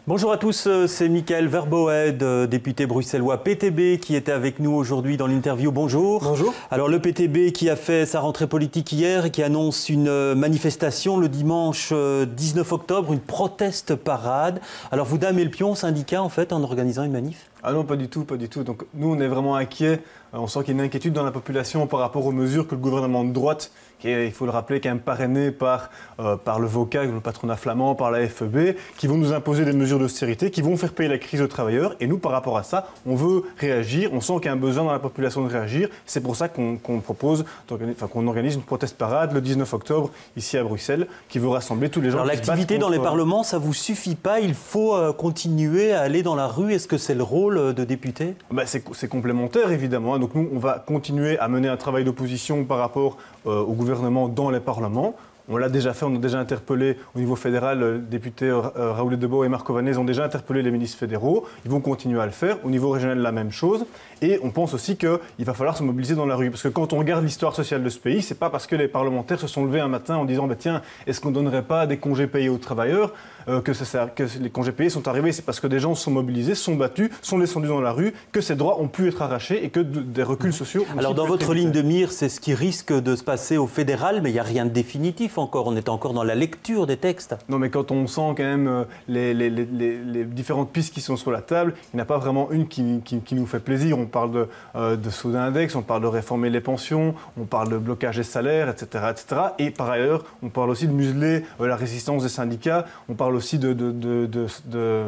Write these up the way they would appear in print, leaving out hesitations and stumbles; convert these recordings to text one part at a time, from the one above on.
Bonjour à tous, c'est Michael Verboed, député bruxellois PTB, qui était avec nous aujourd'hui dans l'interview. Bonjour. Bonjour. Alors le PTB qui a fait sa rentrée politique hier et qui annonce une manifestation le dimanche 19 octobre, une proteste parade. Alors vous damez le pion, syndicat, en fait, en organisant une manif ? Ah non, pas du tout, pas du tout. Donc nous, on est vraiment inquiets. On sent qu'il y a une inquiétude dans la population par rapport aux mesures que le gouvernement de droite, qui est, il faut le rappeler, quand même parrainé par le VOCA, le patronat flamand, par la FEB, qui vont nous imposer des mesures d'austérité, qui vont faire payer la crise aux travailleurs. Et nous, par rapport à ça, on veut réagir. On sent qu'il y a un besoin dans la population de réagir. C'est pour ça qu'on propose, qu'on organise une proteste parade le 19 octobre, ici à Bruxelles, qui veut rassembler tous les gens. Alors l'activité dans les parlements, ça ne vous suffit pas? Il faut continuer à aller dans la rue. Est-ce que c'est le rôle de député? C'est complémentaire, évidemment. Donc nous, on va continuer à mener un travail d'opposition par rapport au gouvernement dans les parlements. On l'a déjà fait, on a déjà interpellé au niveau fédéral, le député Raoul Debo et Marco Vanez ont déjà interpellé les ministres fédéraux. Ils vont continuer à le faire. Au niveau régional, la même chose. Et on pense aussi qu'il va falloir se mobiliser dans la rue. Parce que quand on regarde l'histoire sociale de ce pays, c'est pas parce que les parlementaires se sont levés un matin en disant tiens, est-ce qu'on ne donnerait pas des congés payés aux travailleurs que les congés payés sont arrivés. C'est parce que des gens se sont mobilisés, sont battus, sont descendus dans la rue, que ces droits ont pu être arrachés et que des reculs sociaux ont Alors dans votre ligne de mire, c'est ce qui risque de se passer au fédéral, mais il n'y a rien de définitif encore. On est encore dans la lecture des textes. Non, mais quand on sent quand même les différentes pistes qui sont sur la table, il n'y en a pas vraiment une qui nous fait plaisir. On parle de saut d'index, on parle de réformer les pensions, on parle de blocage des salaires, etc., etc. Et par ailleurs, on parle aussi de museler la résistance des syndicats, on parle aussi de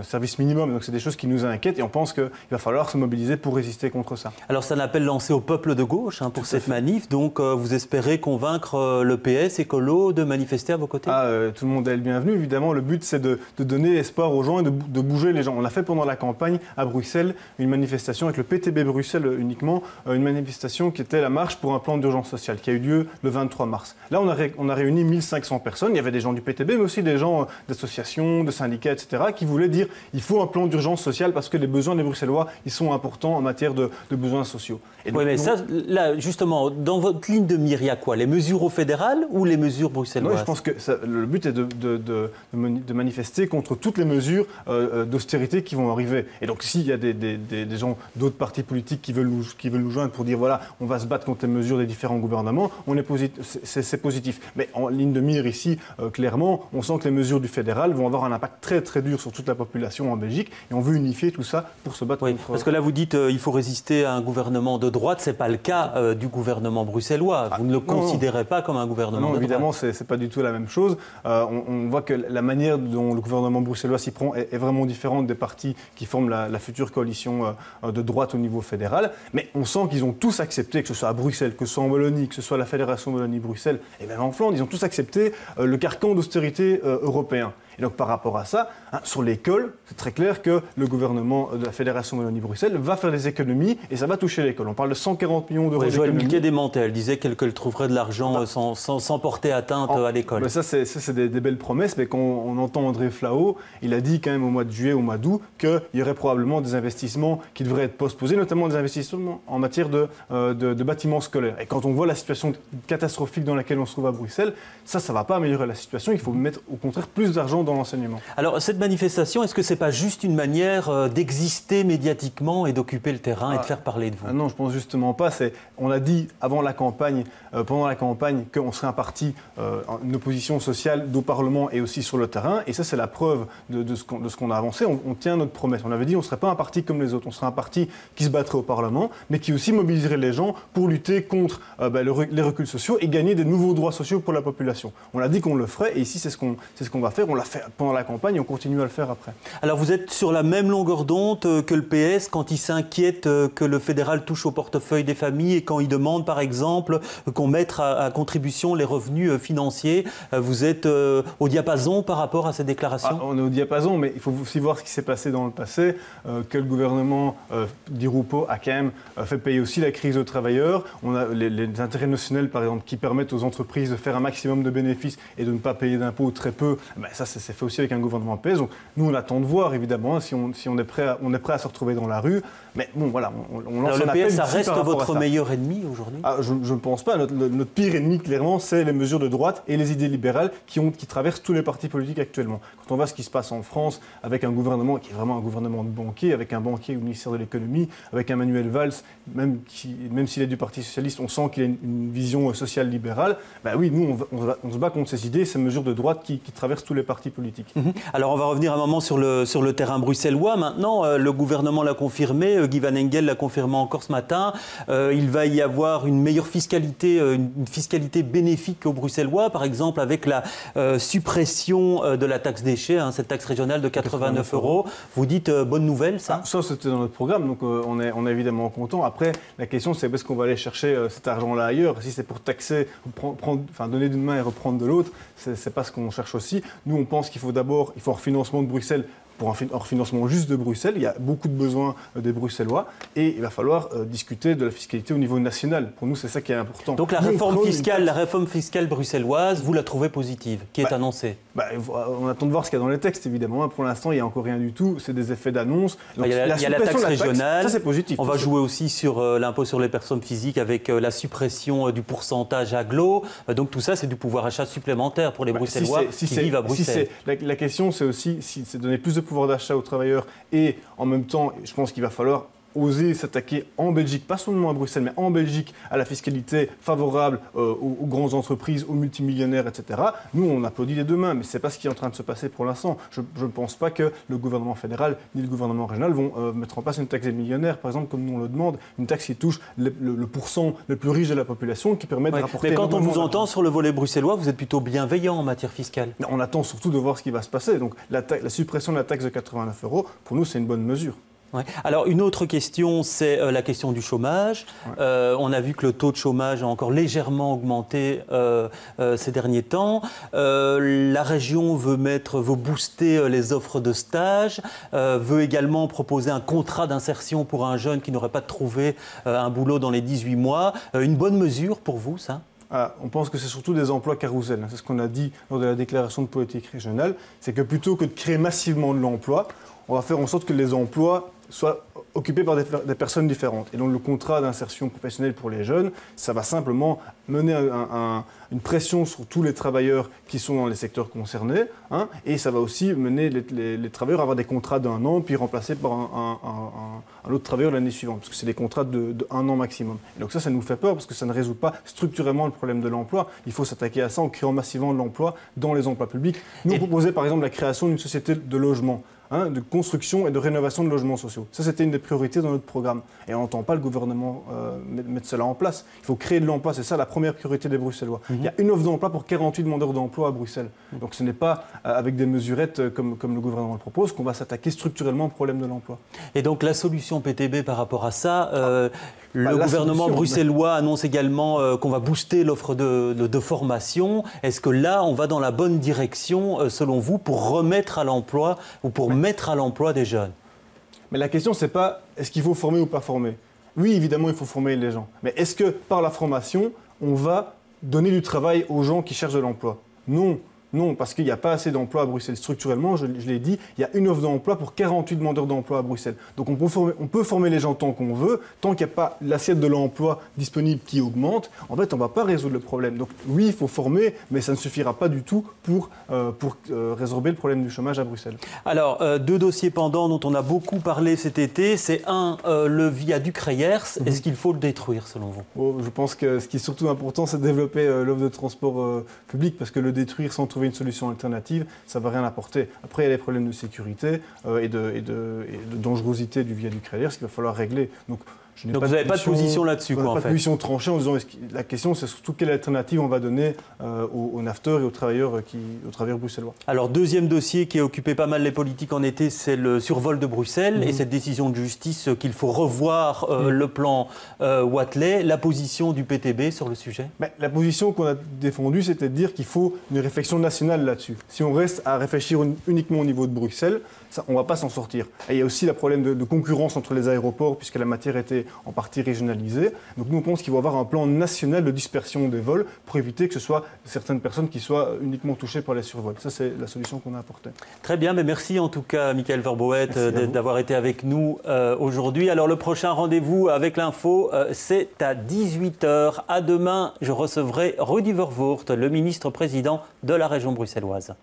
service minimum. Donc c'est des choses qui nous inquiètent et on pense qu'il va falloir se mobiliser pour résister contre ça. Alors c'est un appel lancé au peuple de gauche pour cette manif. Donc vous espérez convaincre le PS, Écolo, de manifester à vos côtés? Tout le monde est le bienvenu. Évidemment, le but c'est de donner espoir aux gens et de bouger les gens. On a fait pendant la campagne à Bruxelles une manifestation avec le PTB Bruxelles uniquement, une manifestation qui était la marche pour un plan d'urgence sociale qui a eu lieu le 23 mars. Là, on a réuni 1500 personnes. Il y avait des gens du PTB, mais aussi des gens d'associations, de syndicats, etc., qui voulaient dire il faut un plan d'urgence sociale parce que les besoins des Bruxellois, ils sont importants en matière de besoins sociaux. Et donc, oui, mais ça, là, justement, dans votre ligne de mire, il y a quoi? Les mesures au fédéral ou les mesures bruxelloises? Non, je pense que le but est de manifester contre toutes les mesures d'austérité qui vont arriver. Et donc, s'il y a des gens d'autres partis politiques qui veulent nous joindre pour dire voilà, on va se battre contre les mesures des différents gouvernements, c'est positif. Mais en ligne de mire ici, clairement, on sent que les mesures du fédéral vont avoir un impact très très dur sur toute la population en Belgique et on veut unifier tout ça pour se battre contre... Parce que là vous dites il faut résister à un gouvernement de droite, c'est pas le cas du gouvernement bruxellois. Vous ne le considérez pas comme un gouvernement de droite? Non, évidemment, c'est pas du tout la même chose. On voit que la manière dont le gouvernement bruxellois s'y prend est vraiment différente des partis qui forment la future coalition de droite au niveau fédéral. Mais on sent qu'ils ont tous accepté, que ce soit à Bruxelles, que ce soit en Wallonie, que ce soit la Fédération Wallonie-Bruxelles et même en Flandre, ils ont tous accepté le carcan d'austérité européen. Et donc par rapport à ça, sur l'école, c'est très clair que le gouvernement de la Fédération Wallonie-Bruxelles va faire des économies et ça va toucher l'école. On parle de 140 millions d'euros d'économies. Joël Miquet démentait, elle disait qu'elle trouverait de l'argent sans porter atteinte à l'école. Ça, c'est des belles promesses, mais quand on entend André Flau, il a dit quand même au mois de juillet, au mois d'août, qu'il y aurait probablement des investissements qui devraient être postposés, notamment des investissements en matière de bâtiments scolaires. Et quand on voit la situation catastrophique dans laquelle on se trouve à Bruxelles, ça ne va pas améliorer la situation. Il faut mettre au contraire plus d'argent dans l'enseignement. Alors cette manifestation, est-ce que ce n'est pas juste une manière d'exister médiatiquement et d'occuper le terrain et de faire parler de vous? Non, je pense justement pas. On a dit avant la campagne, pendant la campagne, qu'on serait un parti, une opposition sociale au Parlement et aussi sur le terrain. Et ça, c'est la preuve de ce qu'on a avancé. On tient notre promesse. On avait dit qu'on ne serait pas un parti comme les autres. On serait un parti qui se battrait au Parlement, mais qui aussi mobiliserait les gens pour lutter contre les reculs sociaux et gagner des nouveaux droits sociaux pour la population. On a dit qu'on le ferait et ici, c'est ce qu'on va faire. On l'a fait pendant la campagne et on continue à le faire après. Alors vous êtes sur la même longueur d'onde que le PS quand il s'inquiète que le fédéral touche au portefeuille des familles et quand il demande par exemple qu'on mette à contribution les revenus financiers. Vous êtes au diapason par rapport à ces déclarations? On est au diapason, mais il faut aussi voir ce qui s'est passé dans le passé, que le gouvernement Di Rupo a quand même fait payer aussi la crise aux travailleurs. On a les intérêts notionnels par exemple qui permettent aux entreprises de faire un maximum de bénéfices et de ne pas payer d'impôts très peu. Ça c'est fait aussi avec un gouvernement PS. Donc nous, on attend de voir, évidemment, si on est prêt à se retrouver dans la rue. Mais bon, voilà, on lance Alors, un le appel PS, ça ici reste par rapport à votre ça. meilleur ennemi aujourd'hui? Je ne pense pas. Notre pire ennemi, clairement, c'est les mesures de droite et les idées libérales qui traversent tous les partis politiques actuellement. Quand on voit ce qui se passe en France, avec un gouvernement qui est vraiment un gouvernement de banquiers, avec un banquier au ministère de l'économie, avec un Manuel Valls, même s'il est du Parti socialiste, on sent qu'il a une vision sociale libérale. Ben oui, nous, on se bat contre ces idées, ces mesures de droite qui traversent tous les partis politiques. Alors, on va revenir un moment sur le terrain bruxellois. Maintenant, le gouvernement l'a confirmé, Guy Van Engel l'a confirmé encore ce matin. Il va y avoir une meilleure fiscalité, une fiscalité bénéfique aux Bruxellois, par exemple avec la suppression de la taxe déchets, cette taxe régionale de 89 €. Vous dites bonne nouvelle, ça? Ça, c'était dans notre programme, donc on est évidemment content. Après, la question, c'est est-ce qu'on va aller chercher cet argent-là ailleurs? Si c'est pour taxer, donner d'une main et reprendre de l'autre, c'est pas ce qu'on cherche aussi. Nous, on pense qu'il faut d'abord, un refinancement de Bruxelles, pour un refinancement juste de Bruxelles. Il y a beaucoup de besoins des Bruxellois et il va falloir discuter de la fiscalité au niveau national. Pour nous, c'est ça qui est important. Donc la réforme fiscale bruxelloise, vous la trouvez positive, qui est annoncée? On attend de voir ce qu'il y a dans les textes, évidemment. Pour l'instant, il n'y a encore rien du tout. C'est des effets d'annonce. Il y a la taxe régionale. Ça, c'est positif. On va jouer aussi sur l'impôt sur les personnes physiques avec la suppression du pourcentage agglo. Donc tout ça, c'est du pouvoir achat supplémentaire pour les Bruxellois qui vivent à Bruxelles. La question, c'est aussi c'est donner plus de pouvoir d'achat aux travailleurs et en même temps, je pense qu'il va falloir oser s'attaquer en Belgique, pas seulement à Bruxelles, mais en Belgique, à la fiscalité favorable aux grandes entreprises, aux multimillionnaires, etc. Nous, on applaudit les deux mains, mais ce n'est pas ce qui est en train de se passer pour l'instant. Je ne pense pas que le gouvernement fédéral ni le gouvernement régional vont mettre en place une taxe des millionnaires, par exemple, comme nous on le demande, une taxe qui touche le pourcent le plus riche de la population, qui permet de rapporter... Mais quand on vous entend sur le volet bruxellois, vous êtes plutôt bienveillant en matière fiscale. On attend surtout de voir ce qui va se passer. Donc la suppression de la taxe de 89 €, pour nous, c'est une bonne mesure. Ouais. Alors, une autre question, c'est la question du chômage. Ouais. On a vu que le taux de chômage a encore légèrement augmenté ces derniers temps. La région veut booster les offres de stage, veut également proposer un contrat d'insertion pour un jeune qui n'aurait pas trouvé un boulot dans les 18 mois. Une bonne mesure pour vous, ça ? On pense que c'est surtout des emplois carousel. C'est ce qu'on a dit lors de la déclaration de politique régionale. C'est que plutôt que de créer massivement de l'emploi, on va faire en sorte que les emplois soient occupés par des personnes différentes. Et donc le contrat d'insertion professionnelle pour les jeunes, ça va simplement mener une pression sur tous les travailleurs qui sont dans les secteurs concernés. Et ça va aussi mener les travailleurs à avoir des contrats d'1 an, puis remplacés par un autre travailleur l'année suivante. Parce que c'est des contrats de 1 an maximum. Et donc ça nous fait peur parce que ça ne résout pas structurellement le problème de l'emploi. Il faut s'attaquer à ça en créant massivement de l'emploi dans les emplois publics. Nous, on proposait par exemple la création d'une société de logement. De construction et de rénovation de logements sociaux. Ça, c'était une des priorités dans notre programme. Et on n'entend pas le gouvernement mettre cela en place. Il faut créer de l'emploi, c'est ça la première priorité des Bruxellois. Il y a une offre d'emploi pour 48 demandeurs d'emploi à Bruxelles. Donc ce n'est pas avec des mesurettes comme le gouvernement le propose qu'on va s'attaquer structurellement au problème de l'emploi. Et donc la solution PTB par rapport à ça, le gouvernement bruxellois annonce également qu'on va booster l'offre de formation. Est-ce que là, on va dans la bonne direction, selon vous, pour remettre à l'emploi ou pour mettre à l'emploi des jeunes? Mais la question, c'est pas est-ce qu'il faut former ou pas former. Oui, évidemment, il faut former les gens. Mais est-ce que par la formation, on va donner du travail aux gens qui cherchent de l'emploi? Non. Non, parce qu'il n'y a pas assez d'emplois à Bruxelles. Structurellement, je l'ai dit, il y a une offre d'emploi pour 48 demandeurs d'emploi à Bruxelles. Donc on peut former les gens tant qu'on veut, tant qu'il n'y a pas l'assiette de l'emploi disponible qui augmente. En fait, on ne va pas résoudre le problème. Donc oui, il faut former, mais ça ne suffira pas du tout pour résorber le problème du chômage à Bruxelles. Alors, 2 dossiers pendants dont on a beaucoup parlé cet été. C'est le viaduc Reyers. Est-ce qu'il faut le détruire, selon vous? Je pense que ce qui est surtout important, c'est de développer l'offre de transport public, parce que le détruire sans trouver une solution alternative, ça ne va rien apporter. Après, il y a les problèmes de sécurité et de dangerosité du viaduc Reyers qu'il va falloir régler. Donc vous n'avez pas de position là-dessus, quoi, en fait. Pas de position tranchée en disant la question, c'est surtout quelle alternative on va donner aux nafteurs et aux travailleurs bruxellois. Alors, deuxième dossier qui a occupé pas mal les politiques en été, c'est le survol de Bruxelles et cette décision de justice qu'il faut revoir le plan Wathelet. La position du PTB sur le sujet? La position qu'on a défendue, c'était de dire qu'il faut une réflexion nationale là-dessus. Si on reste à réfléchir uniquement au niveau de Bruxelles, on ne va pas s'en sortir. Et il y a aussi le problème de concurrence entre les aéroports, puisque la matière était est en partie régionalisé. Donc nous, on pense qu'il va y avoir un plan national de dispersion des vols pour éviter que ce soit certaines personnes qui soient uniquement touchées par les survols. Ça, c'est la solution qu'on a apportée. Très bien, mais merci en tout cas, Michael Verboët, d'avoir été avec nous aujourd'hui. Alors, le prochain rendez-vous avec l'info, c'est à 18h. À demain, je recevrai Rudy Vervoort, le ministre-président de la région bruxelloise.